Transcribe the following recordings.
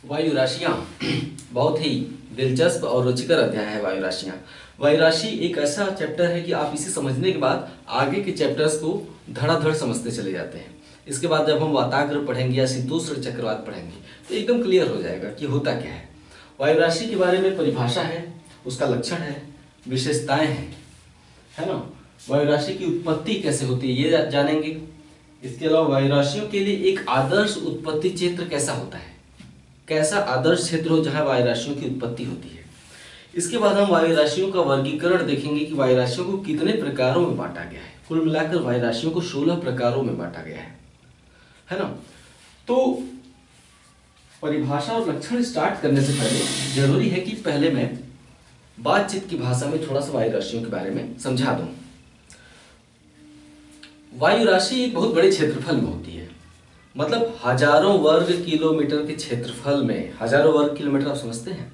वायु राशियाँ बहुत ही दिलचस्प और रुचिकर अध्याय है। वायु राशियाँ, वायु राशि एक ऐसा चैप्टर है कि आप इसे समझने के बाद आगे के चैप्टर्स को धड़ाधड़ समझते चले जाते हैं। इसके बाद जब हम वाताग्र पढ़ेंगे या शीतोष्ण चक्रवात पढ़ेंगे तो एकदम क्लियर हो जाएगा कि होता क्या है। वायु राशि के बारे में परिभाषा है, उसका लक्षण है, विशेषताएं हैं, है ना। वायु राशि की उत्पत्ति कैसे होती है ये जानेंगे। इसके अलावा वायु राशियों के लिए एक आदर्श उत्पत्ति क्षेत्र कैसा होता है, कैसा आदर्श क्षेत्र हो जहां वायु राशियों की उत्पत्ति होती है। इसके बाद हम वायु राशियों का वर्गीकरण देखेंगे कि वायु राशियों को कितने प्रकारों में बांटा गया है। कुल मिलाकर वायु राशियों को 16 प्रकारों में बांटा गया है ना। तो परिभाषा और लक्षण स्टार्ट करने से पहले जरूरी है कि पहले मैं बातचीत की भाषा में थोड़ा सा वायु राशियों के बारे में समझा दूं। वायु राशि एक बहुत बड़े क्षेत्रफल में होती है, मतलब हजारों वर्ग किलोमीटर के क्षेत्रफल में, हजारों वर्ग किलोमीटर आप समझते हैं,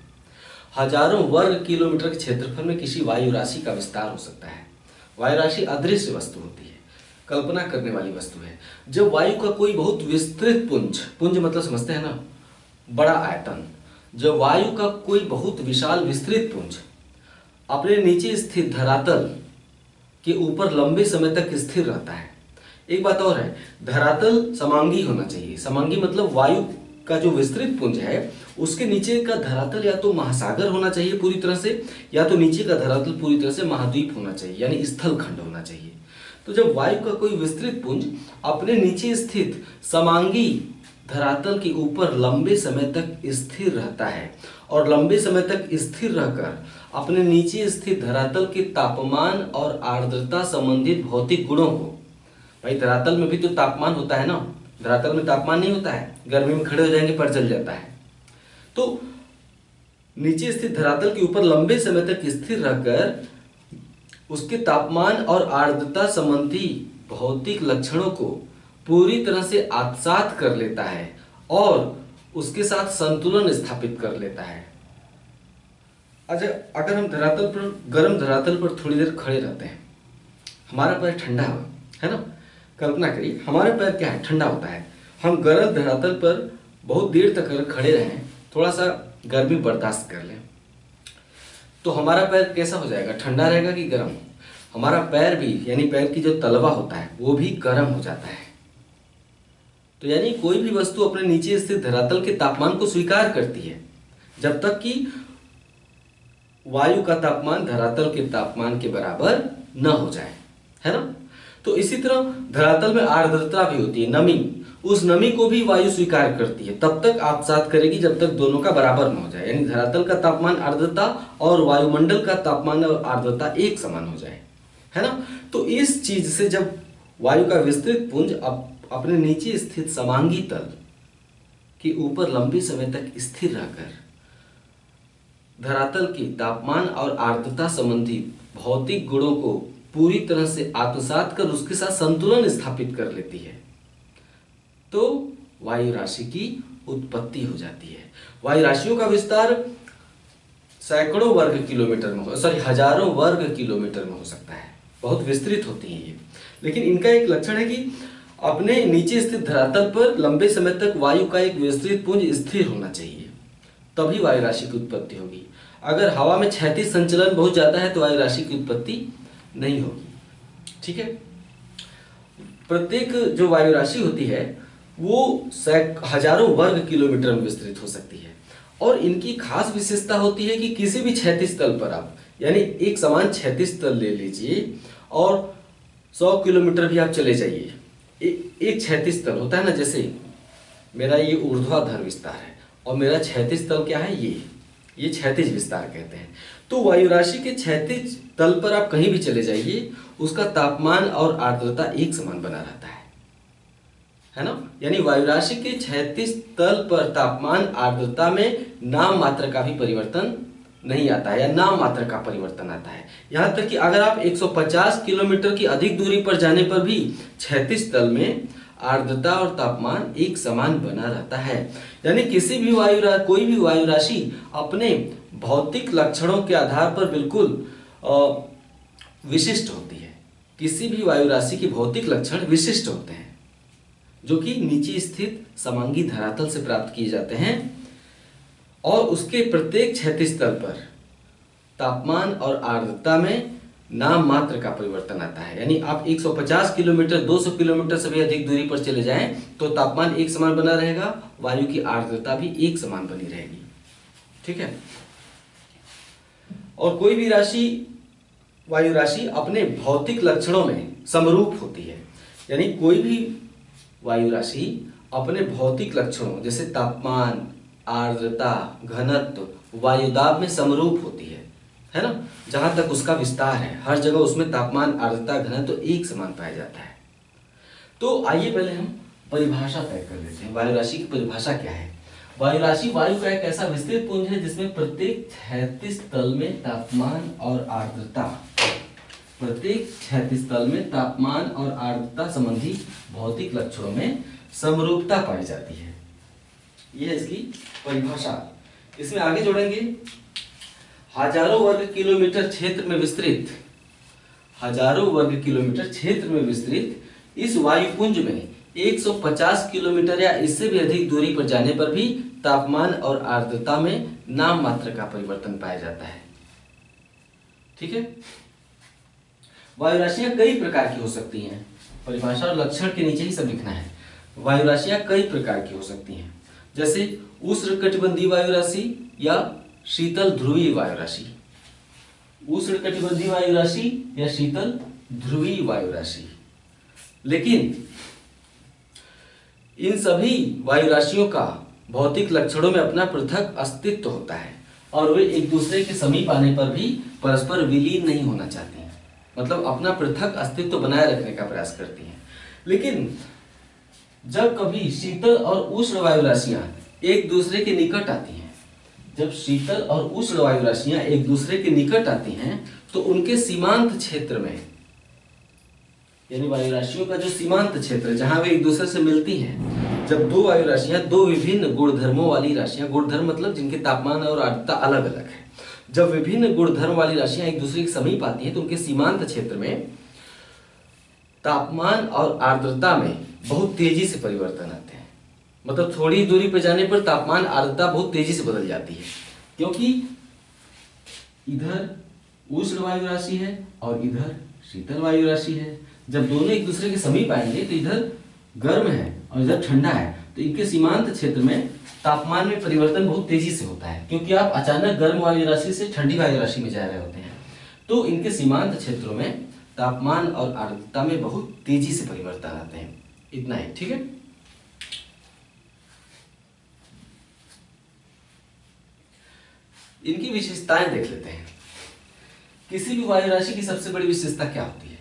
हजारों वर्ग किलोमीटर के क्षेत्रफल में किसी वायु राशि का विस्तार हो सकता है। वायु राशि अदृश्य वस्तु होती है, कल्पना करने वाली वस्तु है। जब वायु का कोई बहुत विस्तृत पुंज, पुंज मतलब समझते हैं ना, बड़ा आयतन, जब वायु का कोई बहुत विशाल विस्तृत पुंज अपने नीचे स्थित धरातल के ऊपर लंबे समय तक स्थिर रहता है। एक बात और है, धरातल समांगी होना चाहिए। समांगी मतलब वायु का जो विस्तृत पुंज है उसके नीचे का धरातल या तो महासागर होना चाहिए पूरी तरह से, या तो नीचे का धरातल पूरी तरह से महाद्वीप होना चाहिए, यानी स्थल खंड होना चाहिए। तो जब वायु का कोई विस्तृत पुंज अपने नीचे स्थित समांगी धरातल के ऊपर लंबे समय तक स्थिर रहता है और लंबे समय तक स्थिर रहकर अपने नीचे स्थित धरातल के तापमान और आर्द्रता संबंधित भौतिक गुणों को, भाई धरातल में भी तो तापमान होता है ना, धरातल में तापमान नहीं होता है, गर्मी में खड़े हो जाएंगे पर जल जाता है। तो नीचे स्थित धरातल के ऊपर लंबे समय तक स्थिर रहकर उसके तापमान और आर्द्रता संबंधी भौतिक लक्षणों को पूरी तरह से आत्मसात कर लेता है और उसके साथ संतुलन स्थापित कर लेता है। अच्छा, अगर हम धरातल पर, गर्म धरातल पर थोड़ी देर खड़े रहते हैं, हमारा पैर ठंडा है ना, कल्पना करिए हमारा पैर क्या है, ठंडा होता है। हम गर्म धरातल पर बहुत देर तक अगर खड़े रहें, थोड़ा सा गर्मी बर्दाश्त कर लें, तो हमारा पैर कैसा हो जाएगा, ठंडा रहेगा कि गर्म। हमारा पैर भी, यानी पैर की जो तलवा होता है वो भी गर्म हो जाता है। तो यानी कोई भी वस्तु अपने नीचे स्थित धरातल के तापमान को स्वीकार करती है जब तक कि वायु का तापमान धरातल के तापमान के बराबर न हो जाए, है ना। तो इसी तरह धरातल में आर्द्रता भी होती है, नमी, उस नमी को भी वायु स्वीकार करती है, तब तक आत्मसात करेगी जब तक दोनों का बराबर न हो जाए, यानी धरातल का तापमान, आर्द्रता और वायुमंडल का तापमान और आर्द्रता एक समान हो जाए, है ना। तो इस चीज से जब वायु का विस्तृत पुंज अपने नीचे स्थित समांगी तल के ऊपर लंबे समय तक स्थिर रहकर धरातल के तापमान और आर्द्रता संबंधी भौतिक गुणों को पूरी तरह से आत्मसात कर उसके साथ संतुलन स्थापित कर लेती है, तो वायु राशि की उत्पत्ति हो जाती है। वायु राशियों का विस्तार सैकड़ों वर्ग किलोमीटर में, हजारों वर्ग किलोमीटर में हो सकता है, बहुत विस्तृत होती है ये। लेकिन इनका एक लक्षण है कि अपने नीचे स्थित धरातल पर लंबे समय तक वायु का एक विस्तृत पुंज स्थिर होना चाहिए, तभी वायु राशि की उत्पत्ति होगी। अगर हवा में क्षैतिज संचलन बहुत ज्यादा है तो वायु राशि की उत्पत्ति नहीं होगी, ठीक है। प्रत्येक जो वायु राशि होती है वो हजारों वर्ग किलोमीटर में विस्तृत हो सकती है और इनकी खास विशेषता होती है कि किसी भी क्षैतिज तल पर आप, यानी एक समान क्षैतिज तल ले लीजिए और 100 किलोमीटर भी आप चले जाइए, एक क्षैतिज तल होता है ना, जैसे मेरा ये ऊर्ध्वाधर विस्तार है और मेरा क्षैतिज तल क्या है, ये क्षैतिज विस्तार कहते हैं। तो वायु राशि के क्षैतिज तल पर आप कहीं भी चले जाइए, उसका तापमान और आर्द्रता एक समान बना रहता है ना। यानी वायु राशि के क्षैतिज तल पर तापमान आर्द्रता में नाम मात्र का भी परिवर्तन नहीं आता है, या नाम मात्र का परिवर्तन आता है। यहां तक कि अगर आप 150 किलोमीटर की अधिक दूरी पर जाने पर भी क्षैतिज तल में आर्द्रता और तापमान एक समान बना रहता है। यानी किसी भी कोई भी वायु राशि अपने भौतिक लक्षणों के आधार पर बिल्कुल विशिष्ट होती है। किसी भी वायु राशि के भौतिक लक्षण विशिष्ट होते हैं जो कि नीचे स्थित समांगी धरातल से प्राप्त किए जाते हैं। और उसके प्रत्येक क्षैतिज तल पर तापमान और आर्द्रता में नाम मात्र का परिवर्तन आता है। यानी आप 150 किलोमीटर 200 किलोमीटर से भी अधिक दूरी पर चले जाएं तो तापमान एक समान बना रहेगा, वायु की आर्द्रता भी एक समान बनी रहेगी। ठीक है। और कोई भी वायु राशि अपने भौतिक लक्षणों में समरूप होती है। यानी कोई भी वायु राशि अपने भौतिक लक्षणों जैसे तापमान, आर्द्रता, घनत्व, वायुदाब में समरूप होती है ना। जहां तक उसका विस्तार है हर जगह उसमें तापमान, आर्द्रता, घनत्व एक समान पाया जाता है। तो आइए पहले हम परिभाषा तय कर लेते हैं। वायु राशि की परिभाषा क्या है? वायु राशि वायु का एक ऐसा विस्तृत पुंज है जिसमें प्रत्येक क्षैतिज तल में तापमान और आर्द्रता, प्रत्येक क्षैतिज तल में तापमान और आर्द्रता संबंधी भौतिक लक्षणों में समरूपता पाई जाती है। यह है इसकी परिभाषा। इसमें आगे जोड़ेंगे हजारों वर्ग किलोमीटर क्षेत्र में विस्तृत, हजारों वर्ग किलोमीटर क्षेत्र में विस्तृत इस वायुपुंज में 150 किलोमीटर या इससे भी अधिक दूरी पर जाने पर भी तापमान और आर्द्रता में नाम मात्र का परिवर्तन पाया जाता है। ठीक है। वायु राशियां कई प्रकार की हो सकती हैं। परिभाषा और लक्षण के नीचे ही सब लिखना है। वायु राशियां कई प्रकार की हो सकती हैं, जैसे उष्णकटिबंधीय वायु राशि या शीतल ध्रुवीय वायु राशि। उष्णकटिबंधीय वायु राशि या शीतल ध्रुवीय वायु राशि। लेकिन इन सभी वायु राशियों का भौतिक लक्षणों में अपना पृथक अस्तित्व होता है और वे एक दूसरे के समीप आने पर भी परस्पर विलीन नहीं होना चाहती हैं, मतलब अपना पृथक अस्तित्व बनाए रखने का प्रयास करती हैं। लेकिन जब कभी शीतल और उष्ण वायु राशियां एक दूसरे के निकट आती हैं, जब शीतल और उष्ण वायु राशियां एक दूसरे के निकट आती हैं तो उनके सीमांत क्षेत्र में, यानी वायु राशियों का जो सीमांत क्षेत्र जहां वे एक दूसरे से मिलती हैं, जब दो वायु राशियां दो विभिन्न गुणधर्मों वाली राशियां, गुणधर्म मतलब जिनके तापमान और आर्द्रता अलग अलग है, जब विभिन्न गुणधर्म वाली राशियां एक दूसरे के समीप आती हैं तो उनके सीमांत क्षेत्र में तापमान और आर्द्रता में बहुत तेजी से परिवर्तन आते हैं। मतलब थोड़ी दूरी पर जाने पर तापमान, आर्द्रता बहुत तेजी से बदल जाती है, क्योंकि इधर उष्ण वायु राशि है और इधर शीतल वायु राशि है। जब दोनों एक दूसरे के समीप आएंगे तो इधर गर्म है और इधर ठंडा है, तो इनके सीमांत क्षेत्र में तापमान में परिवर्तन बहुत तेजी से होता है, क्योंकि आप अचानक गर्म वायु राशि से ठंडी वायु राशि में जा रहे होते हैं। तो इनके सीमांत क्षेत्रों में तापमान और आर्द्रता में बहुत तेजी से परिवर्तन आते हैं। इतना ही। ठीक है। इनकी विशेषताएं देख लेते हैं। किसी भी वायु राशि की सबसे बड़ी विशेषता क्या होती है?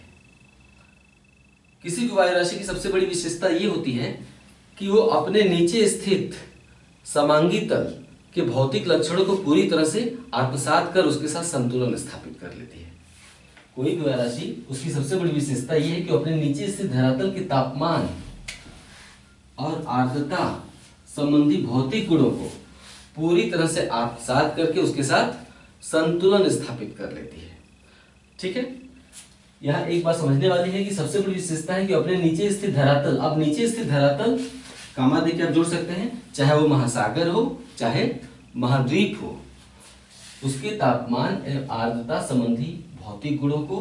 किसी भी वायु राशि की सबसे बड़ी विशेषता ये होती है कि वो अपने नीचे स्थित समांगी तल के भौतिक लक्षणों को पूरी तरह से आत्मसात कर उसके साथ संतुलन स्थापित कर लेती है। कोई भी वायु राशि, उसकी सबसे बड़ी विशेषता ये है कि अपने नीचे स्थित धरातल के तापमान और आर्द्रता संबंधी भौतिक गुणों को पूरी तरह से आत्मसात करके उसके साथ संतुलन स्थापित कर लेती है। ठीक है। यहाँ एक बात समझने वाली है कि सबसे बड़ी विशेषता है कि अपने नीचे स्थित धरातल, अब नीचे स्थित धरातल कामा देके आप जोड़ सकते हैं, चाहे वो महासागर हो चाहे महाद्वीप हो, उसके तापमान एवं आर्द्रता संबंधी भौतिक गुणों को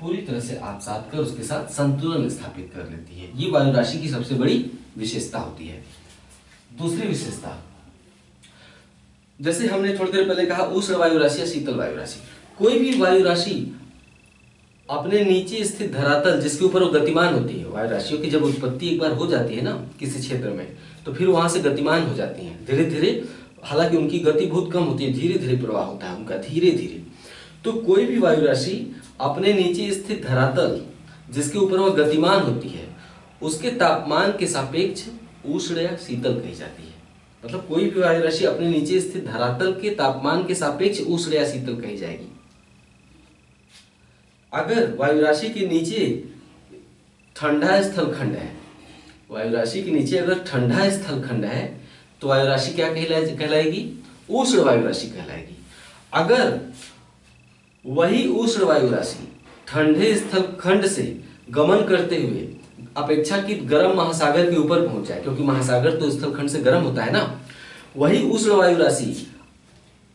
पूरी तरह से आत्मसात कर उसके साथ संतुलन स्थापित कर लेती है। ये वायु राशि की सबसे बड़ी विशेषता होती है। दूसरी विशेषता, जैसे हमने थोड़ी देर पहले कहा उष्ण वायु राशि या शीतल वायु राशि। कोई भी वायु राशि अपने नीचे स्थित धरातल जिसके ऊपर वो गतिमान होती है, वायु राशियों की जब उत्पत्ति एक बार हो जाती है ना किसी क्षेत्र में, तो फिर वहां से गतिमान हो जाती हैं धीरे धीरे। हालांकि उनकी गति बहुत कम होती है, धीरे धीरे प्रवाह होता है उनका, धीरे धीरे। तो कोई भी वायु राशि अपने नीचे स्थित धरातल जिसके ऊपर वह गतिमान होती है उसके तापमान के सापेक्ष उष्ण या शीतल कही जाती है। मतलब कोई भी वायु राशि अपने नीचे स्थित धरातल के तापमान के सापेक्ष उष्ण या शीतल कही जाएगी। अगर वायु राशि के नीचे ठंडा स्थलखंड है, वायु राशि के नीचे अगर ठंडा स्थलखंड है तो वायु राशि क्या कहलाएगी? उष्ण वायु राशि कहलाएगी। अगर वही उष्ण वायु राशि ठंडे स्थलखंड से गमन करते हुए अपेक्षाकृत गर्म महासागर के ऊपर पहुंच जाए, क्योंकि महासागर तो स्थलखंड से गर्म होता है ना, वही उष्ण वायु राशि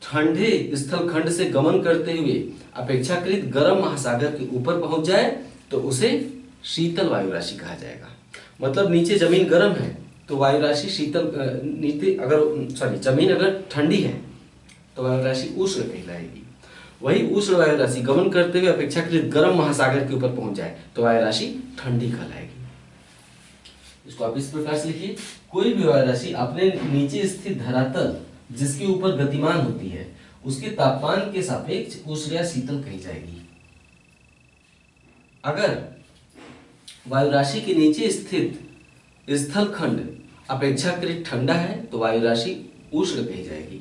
ठंडे स्थल खंड से गमन करते हुए अपेक्षाकृत गर्म महासागर के ऊपर पहुंच जाए तो उसे शीतल वायु राशि कहा जाएगा। मतलब नीचे जमीन गर्म है तो वायु राशि शीतल, नीचे अगर जमीन अगर ठंडी है तो वायु राशि उष्ण कहलाएगी। वही उष्ण वायु राशि गमन करते हुए अपेक्षाकृत गर्म महासागर के ऊपर पहुंच जाए तो वायु राशि ठंडी कहलाएगी। इसको आप इस प्रकार से लिखिए, कोई भी वायु राशि अपने नीचे स्थित धरातल जिसके ऊपर गतिमान होती है उसके तापमान के सापेक्ष उष्ण या शीतल कही जाएगी। अगर वायु राशि के नीचे स्थित स्थल खंड अपेक्षाकृत ठंडा है तो वायु राशि उष्ण कही जाएगी।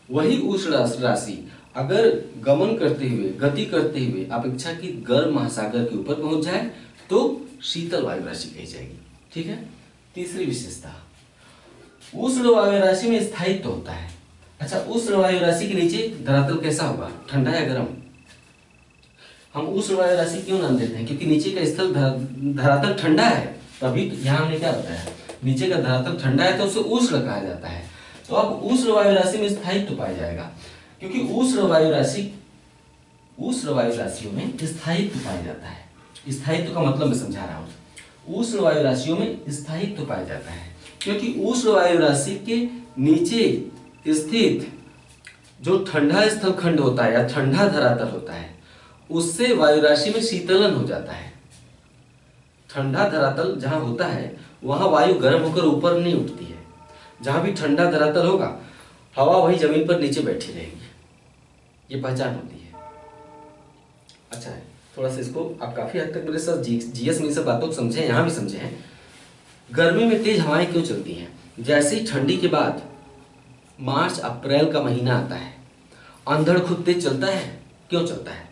वही उष्ण राशि अगर गमन करते हुए, गति करते हुए अपेक्षाकृत गर्म महासागर के ऊपर पहुंच जाए तो शीतल वायु राशि कही जाएगी। ठीक है। तीसरी विशेषता, उष्ण वायु राशि में स्थायित्व होता है। अच्छा, उष्ण वायु राशि के नीचे धरातल कैसा होगा, ठंडा या गर्म? हम उष्ण वायु राशि क्यों नाम देते हैं? क्योंकि नीचे का स्थल धरातल ठंडा है, तभी तो यहाँ हमने क्या बताया, नीचे का धरातल ठंडा है तो उसे उष्ण कहा जाता है। तो अब उष्ण वायु राशि में स्थायित्व पाया जाएगा, क्योंकि उष्ण वायु राशियों में स्थायित्व पाया जाता है। स्थायित्व का मतलब मैं समझा रहा हूँ। उष्ण वायु राशियों में स्थायित्व पाया जाता है क्योंकि उष्ण वायु राशि के नीचे स्थित जो ठंडा स्थल खंड होता है या ठंडा धरातल होता है उससे वायु राशि में शीतलन हो जाता है। ठंडा धरातल जहां होता है वहां वायु गर्म होकर ऊपर नहीं उठती है। जहां भी ठंडा धरातल होगा हवा वही जमीन पर नीचे बैठी रहेगी, ये पहचान होती है। अच्छा है, थोड़ा सा इसको आप काफी हद तक मेरे साथ जीएस में सब बातों को समझे, यहाँ भी समझे हैं। गर्मी में तेज हवाएं क्यों चलती हैं? जैसे ही ठंडी के बाद मार्च अप्रैल का महीना आता है, अंधड़ खुद तेज चलता है। क्यों चलता है?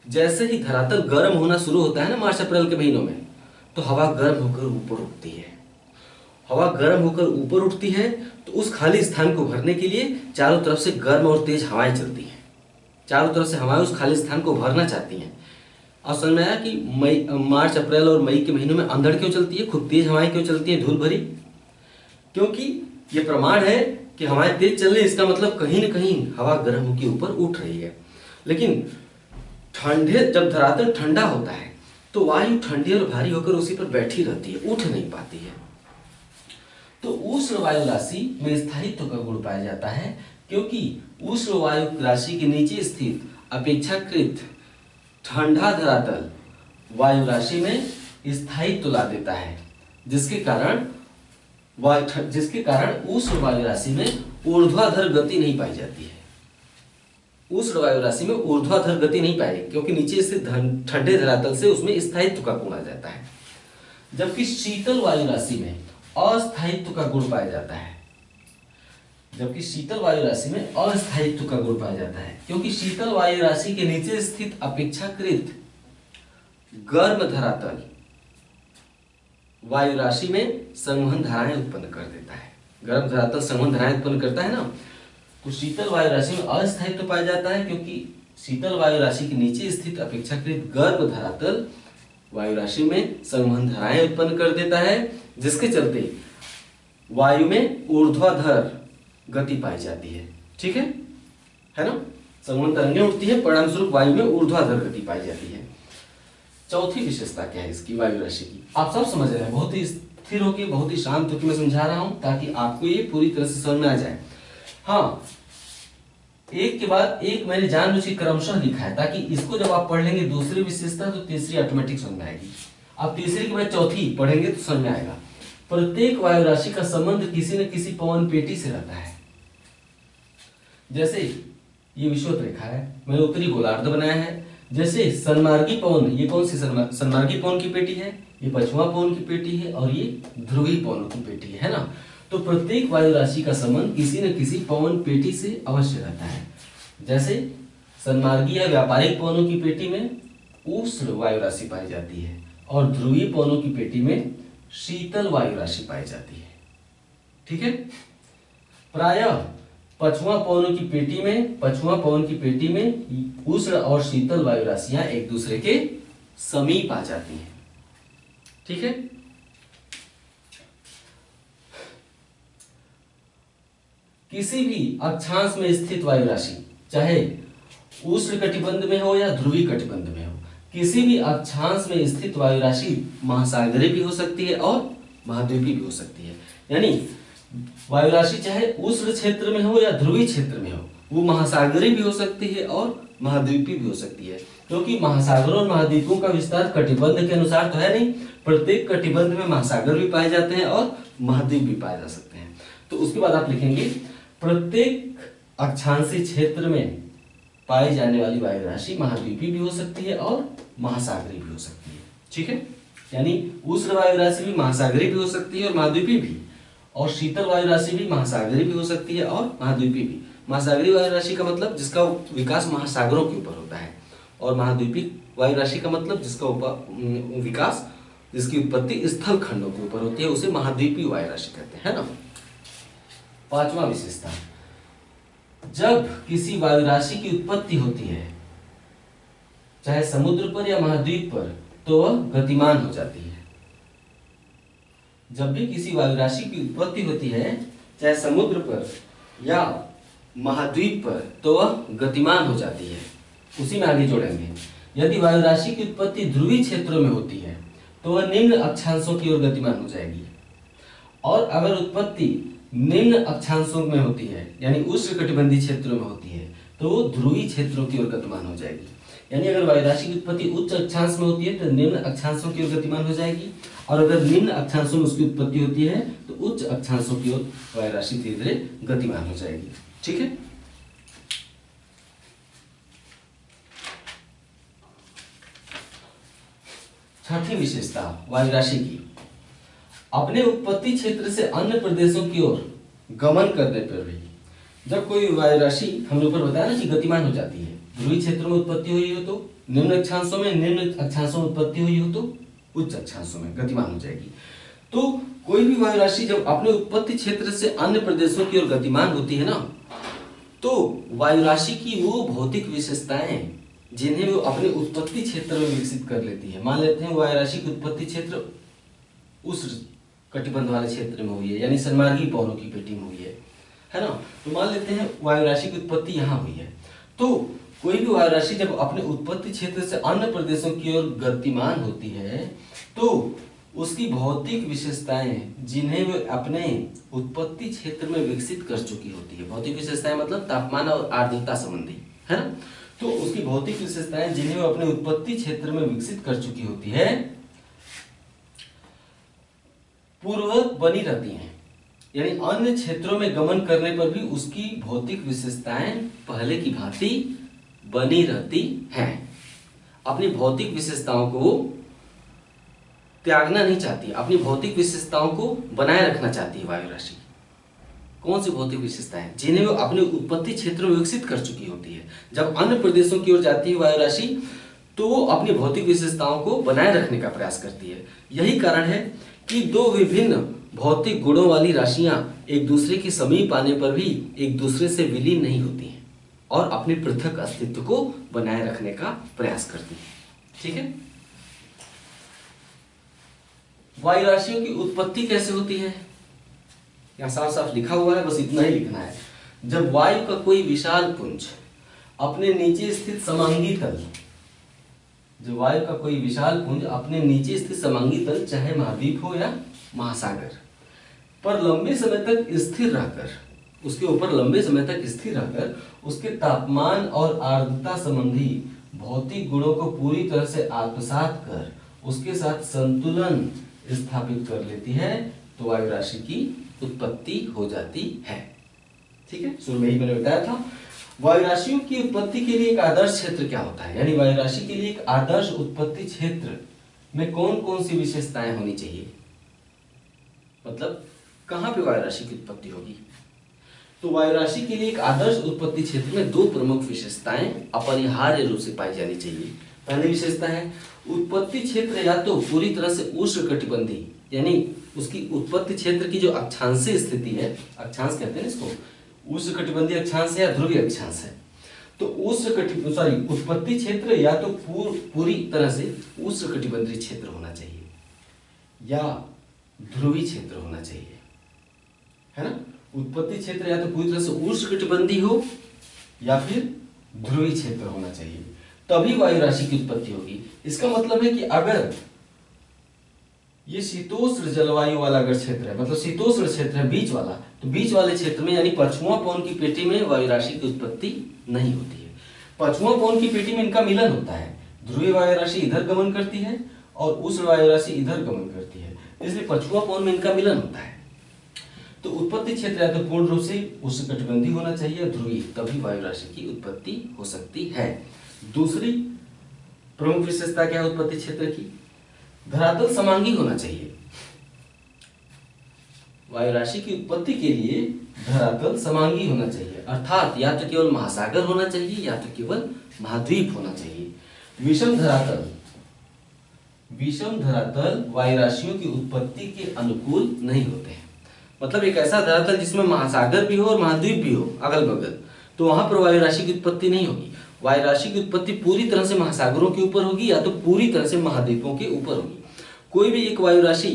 जैसे ही धरातल गर्म होना शुरू होता है ना मार्च अप्रैल के महीनों में, तो हवा गर्म होकर ऊपर उठती है। हवा गर्म होकर ऊपर उठती है तो उस खाली स्थान को भरने के लिए चारों तरफ से गर्म और तेज हवाएं चलती हैं। चारों तरफ से हवाएं उस खाली स्थान को भरना चाहती हैं। और समझ में आया कि मार्च अप्रैल और मई के महीनों में अंधड़ क्यों चलती है, खूब तेज हवाएं क्यों चलती हैं, धूल भरी? क्योंकि ये प्रमाण है कि हवाएं तेज चल रही है, इसका मतलब कहीं न कहीं हवा गर्म होकर ऊपर उठ रही है। लेकिन जब धरातल ठंडा होता है तो वायु ठंडी और भारी होकर उसी पर बैठी रहती है, उठ नहीं पाती है। तो उष्ण वायु राशि में स्थायित्व का गुण पाया जाता है क्योंकि उष्ण वायु राशि के नीचे स्थित अपेक्षाकृत ठंडा धरातल वायु राशि में स्थायित्व ला देता है, जिसके कारण उष्ण वायु राशि में ऊर्ध्वाधर गति नहीं पाई जाती है। उष्ण वायु राशि में ऊर्ध्वाधर गति नहीं पाई क्योंकि नीचे से ठंडे धरातल से उसमें स्थायित्व का गुण आ जाता है। जबकि शीतल वायु राशि में अस्थायित्व का गुण पाया जाता है। क्योंकि शीतल वायु राशि के नीचे स्थित अपेक्षाकृत गर्म धरातल वायु राशि में संवहन धाराएं उत्पन्न कर देता है। गर्म धरातल संवहन धाराएं उत्पन्न करता है ना, तो शीतल वायु राशि में अस्थायित्व पाया जाता है क्योंकि शीतल वायु राशि के नीचे स्थित अपेक्षाकृत गर्म धरातल वायु राशि में संवहन धाराएं उत्पन्न कर देता है, जिसके चलते वायु में ऊर्ध्वाधर गति पाई जाती है। ठीक है ना? संवहन तरंगें उठती है, परिणाम स्वरूप वायु में ऊर्ध्वाधर गति पाई जाती है। चौथी विशेषता क्या है इसकी वायु राशि की? आप सब समझ रहे हैं, बहुत ही स्थिर होकर, बहुत ही शांत होकर मैं समझा रहा हूं ताकि आपको ये पूरी तरह से समझ में आ जाए। हाँ, एक के बाद एक मैंने जानबूझ के क्रमशः लिखा है ताकि इसको जब आप पढ़ लेंगे दूसरी विशेषता तो तीसरी ऑटोमेटिक समझ में आएगी। आप तीसरी के बाद चौथी पढ़ेंगे तो समझ में आएगा। प्रत्येक वायु राशि का संबंध किसी न किसी पवन पेटी से रहता है। जैसे ये विषुवत रेखा है, मैंने उत्तरी गोलार्ध बनाया है। जैसे सन्मार्गी पवन, ये कौन सी सन्मार्गी पवन की पेटी है, ये पश्चिमा पवन की पेटी है और ये ध्रुवी पवन की पेटी है ना। तो प्रत्येक वायु राशि का संबंध किसी न किसी पवन पेटी से अवश्य रहता है। जैसे सन्मार्गी या व्यापारिक पवनों की पेटी में उष्ण वायु राशि पाई जाती है और ध्रुवीय पवनों की पेटी में शीतल वायु राशि पाई जाती है। ठीक है। प्रायः पछुआ पवन की पेटी में उष्ण और शीतल वायु राशियां एक दूसरे के समीप आ जाती हैं। ठीक है। किसी भी अक्षांश में स्थित वायु राशि, चाहे उष्ण कटिबंध में हो या ध्रुवीय कटिबंध में हो, किसी भी अक्षांश में स्थित वायु राशि महासागरीय भी हो सकती है और महाद्वीपीय भी हो सकती है। यानी वायु राशि चाहे उष्ण क्षेत्र में हो या ध्रुवीय क्षेत्र में हो, वो महासागरीय भी हो सकती है और महाद्वीपीय भी हो सकती है, क्योंकि महासागरों और महाद्वीपों का विस्तार कटिबंध के अनुसार तो है नहीं। प्रत्येक कटिबंध में महासागर भी पाए जाते हैं और महाद्वीप भी पाए जा सकते हैं। तो उसके बाद आप लिखेंगे प्रत्येक अक्षांशीय क्षेत्र में पाई जाने वाली वायु राशि महाद्वीपीय भी हो सकती है और महासागरीय भी हो सकती है। ठीक है, यानी उष्ण वायु राशि भी महासागरीय भी हो सकती है और महाद्वीपीय भी, और शीतल वायु राशि भी महासागरीय भी हो सकती है और महाद्वीपीय भी। महासागरीय वायु राशि का मतलब जिसका विकास महासागरों के ऊपर होता है, और महाद्वीपीय वायु राशि का मतलब जिसका विकास, जिसकी उत्पत्ति स्थल खंडों के ऊपर होती है, उसे महाद्वीपीय वायु राशि कहते हैं, है ना। पांचवा विशेषता, जब किसी वायु राशि की उत्पत्ति होती है, चाहे समुद्र पर या महाद्वीप पर, तो वह गतिमान हो जाती है। जब भी किसी वायु राशि की उत्पत्ति होती है, चाहे समुद्र पर या महाद्वीप पर, तो वह गतिमान हो जाती है। उसी में आगे जोड़ेंगे, यदि वायु राशि की उत्पत्ति ध्रुवीय क्षेत्रों में होती है तो वह निम्न अक्षांशों की ओर गतिमान हो जाएगी, और अगर उत्पत्ति निम्न अक्षांशों में होती है यानी उष्णकटिबंधीय क्षेत्रों में होती है, तो वो ध्रुवीय क्षेत्रों की ओर गतिमान हो जाएगी। यानी अगर वायु राशि की उत्पत्ति उच्च अक्षांश में होती है तो निम्न अक्षांशों की ओर गतिमान हो जाएगी, और अगर निम्न अक्षांशों में उसकी उत्पत्ति होती है तो उच्च अक्षांशों की ओर वायु राशि धीरे धीरे गतिमान हो जाएगी। ठीक है, छठी विशेषता वायु राशि की, अपने उत्पत्ति क्षेत्र से अन्य प्रदेशों की ओर गमन करने पर भी, जब कोई वायु राशि हमने ऊपर बताया ना कि गतिमान हो जाती है, ध्रुवीय क्षेत्रों में उत्पत्ति हुई हो तो निम्न अक्षांशों में, निम्न अक्षांशों में उत्पत्ति हुई हो तो उच्च अक्षांशों में गतिमान हो जाएगी। तो कोई भी वायु राशि जब अपने उत्पत्ति क्षेत्र से अन्य प्रदेशों की ओर गतिमान होती है ना, तो वायु राशि की वो भौतिक विशेषताएं जिन्हें वो अपने उत्पत्ति क्षेत्र में विकसित कर लेती है। मान लेते हैं वायु राशि की उत्पत्ति क्षेत्र उस कटिबंध वाले क्षेत्र में हुई है, यानी सन्मार्गी पवनों की पेटी में हुई है ना। तो मान लेते हैं वायु राशि की उत्पत्ति यहाँ हुई है, तो कोई भी वायु राशि जब अपने उत्पत्ति क्षेत्र से अन्य प्रदेशों की ओर गतिमान होती है, तो उसकी भौतिक विशेषताएं जिन्हें वे अपने उत्पत्ति क्षेत्र में विकसित कर चुकी होती है, भौतिक विशेषताएं मतलब तापमान और आर्द्रता संबंधी, है ना। तो उसकी भौतिक विशेषताएं जिन्हें वे अपने उत्पत्ति क्षेत्र में विकसित कर चुकी होती है, पूर्ववत बनी रहती हैं। यानी अन्य क्षेत्रों में गमन करने पर भी उसकी भौतिक विशेषताएं पहले की भांति बनी रहती हैं। अपनी भौतिक विशेषताओं को त्यागना नहीं चाहती, अपनी भौतिक विशेषताओं को बनाए रखना चाहती है वायु राशि। कौन सी भौतिक विशेषताएं? जिन्हें वो अपने उत्पत्ति क्षेत्र में विकसित कर चुकी होती है। जब अन्य प्रदेशों की ओर जाती है वायु राशि, तो वो अपनी भौतिक विशेषताओं को बनाए रखने का प्रयास करती है। यही कारण है कि दो विभिन्न भौतिक गुणों वाली राशियां एक दूसरे के समीप आने पर भी एक दूसरे से विलीन नहीं होती हैं और अपने पृथक अस्तित्व को बनाए रखने का प्रयास करती हैं। ठीक है, वायु राशियों की उत्पत्ति कैसे होती है? यहां साफ साफ लिखा हुआ है, बस इतना ही लिखना है। जब वायु का कोई विशाल पुंज अपने नीचे स्थित समांगी तल, जो वायु का कोई विशाल पुंज अपने नीचे स्थित समांगी तल, चाहे महाद्वीप हो या महासागर, पर लंबे समय तक स्थिर रहकर, उसके ऊपर लंबे समय तक स्थिर रहकर उसके तापमान और आर्द्रता संबंधी भौतिक गुणों को पूरी तरह से आत्मसात कर उसके साथ संतुलन स्थापित कर लेती है, तो वायु राशि की उत्पत्ति हो जाती है। ठीक है, शुरू में ही मैंने बताया था। वायु राशियों की उत्पत्ति के लिए एक आदर्श क्षेत्र क्या होता है, यानी वायु राशि के लिए एक आदर्श उत्पत्ति क्षेत्र में कौन कौन सी विशेषताएं होनी चाहिए, मतलब कहां पे वायु राशि की उत्पत्ति होगी। तो वायु राशि के लिए एक आदर्श उत्पत्ति क्षेत्र में दो प्रमुख विशेषताएं अपरिहार्य रूप से पाई जानी चाहिए। पहली विशेषता है, उत्पत्ति क्षेत्र या तो पूरी तरह से उष्णकटिबंधीय, यानी उसकी उत्पत्ति क्षेत्र की जो अक्षांशीय स्थिति है, अक्षांश कहते हैं इसको, उष्णकटिबंधीय अक्षांश है या ध्रुवीय अक्षांश है, तो उत्पत्ति क्षेत्र या तो पूरी तरह से उष्णकटिबंधीय क्षेत्र होना चाहिए या ध्रुवीय क्षेत्र होना चाहिए, है ना। उत्पत्ति क्षेत्र या तो पूरी तरह से उष्णकटिबंधीय हो या फिर ध्रुवीय क्षेत्र होना चाहिए, तभी वायु राशि की उत्पत्ति होगी। इसका मतलब है कि अगर ये शीतोष्ण जलवायु वाला अगर क्षेत्र है, मतलब शीतोष्ण क्षेत्र है बीच वाला, तो बीच वाले क्षेत्र में यानी पश्चिमा पवन की पेटी में वायु राशि की उत्पत्ति नहीं होती है। पश्चिमा पवन की पेटी में इनका मिलन होता है, ध्रुवीय वायु राशि इधर गमन करती है और उष्ण वायु राशि इधर गमन करती है, इसलिए पश्चिमा पवन में इनका मिलन होता है। तो उत्पत्ति क्षेत्र या तो पूर्ण रूप से उष्णकटिबंधीय होना चाहिए, ध्रुवीय, तभी वायु राशि की उत्पत्ति हो सकती है। दूसरी प्रमुख विशेषता क्या है उत्पत्ति क्षेत्र की? धरातल समांगी होना चाहिए। वायु राशि की उत्पत्ति के लिए धरातल समांगी होना चाहिए, अर्थात या तो केवल महासागर होना चाहिए या तो केवल महाद्वीप होना चाहिए। विषम धरातल वायु राशियों की उत्पत्ति के अनुकूल नहीं होते हैं। मतलब एक ऐसा धरातल जिसमें महासागर भी हो और महाद्वीप भी हो अगल बगल, तो वहां पर वायु राशि की उत्पत्ति नहीं होगी। वायु राशि की उत्पत्ति पूरी तरह से महासागरों के ऊपर होगी या तो पूरी तरह से महाद्वीपों के ऊपर होगी। कोई भी एक वायु राशि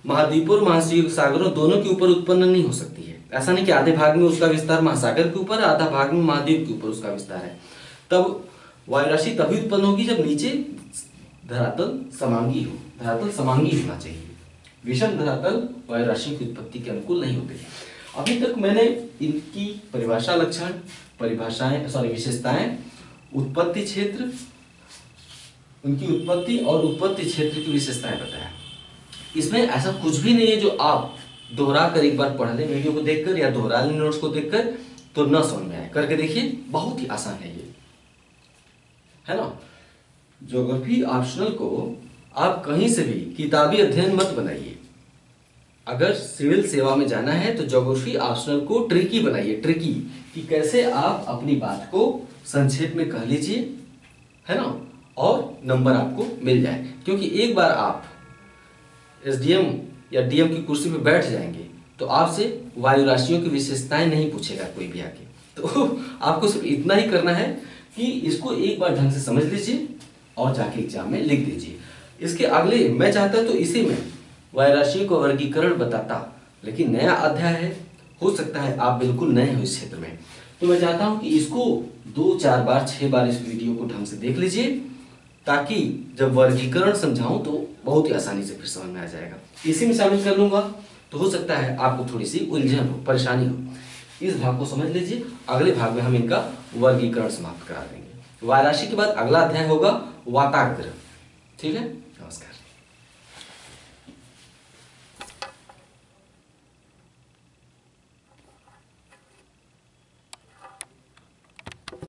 महाद्वीपों और महासागरों दोनों के ऊपर उत्पन्न नहीं हो सकती है। ऐसा नहीं कि आधे भाग में उसका विस्तार महासागर के ऊपर, आधा भाग में महाद्वीप के ऊपर उसका विस्तार है। तब वायु राशि तभी उत्पन्न होगी जब नीचे धरातल समांगी हो। धरातल समांगी होना चाहिए। विषम धरातल वायु राशि की उत्पत्ति के अनुकूल नहीं होते। अभी तक मैंने इनकी परिभाषा, लक्षण, विशेषताएं, उत्पत्ति क्षेत्र, उनकी उत्पत्ति और उत्पत्ति क्षेत्र की विशेषताएं बताया। इसमें ऐसा कुछ भी नहीं है जो आप दोहरा कर एक बार पढ़ लें वीडियो को देखकर या दोहरा लें नोट्स को देखकर तो न समझ में आए। करके देखिए, बहुत ही आसान है ये, है ना। ज्योग्राफी ऑप्शनल को आप कहीं से भी किताबी अध्ययन मत बनाइए। अगर सिविल सेवा में जाना है तो ज्योग्राफी ऑप्शनल को ट्रिकी बनाइए, ट्रिकी, कि कैसे आप अपनी बात को संक्षेप में कह लीजिए, है ना, और नंबर आपको मिल जाए। क्योंकि एक बार आप एसडीएम या डीएम की कुर्सी पे बैठ जाएंगे तो आपसे वायु राशियों की विशेषताएं नहीं पूछेगा कोई भी आके। तो आपको सिर्फ इतना ही करना है कि इसको एक बार ढंग से समझ लीजिए और जाके एग्जाम में लिख दीजिए। इसके अगले मैं चाहता तो इसी में वायु राशियों को वर्गीकरण बताता, लेकिन नया अध्याय है, हो सकता है आप बिल्कुल नए हो इस क्षेत्र में, तो मैं चाहता हूं कि इसको 2, 4 बार, 6 बार इस वीडियो को ढंग से देख लीजिए, ताकि जब वर्गीकरण समझाऊं तो बहुत ही आसानी से फिर समझ में आ जाएगा। इसी में शामिल कर लूंगा तो हो सकता है आपको थोड़ी सी उलझन हो, परेशानी हो। इस भाग को समझ लीजिए, अगले भाग में हम इनका वर्गीकरण समाप्त करा देंगे। वायु राशि के बाद अगला अध्याय होगा वाताग्र, ठीक है।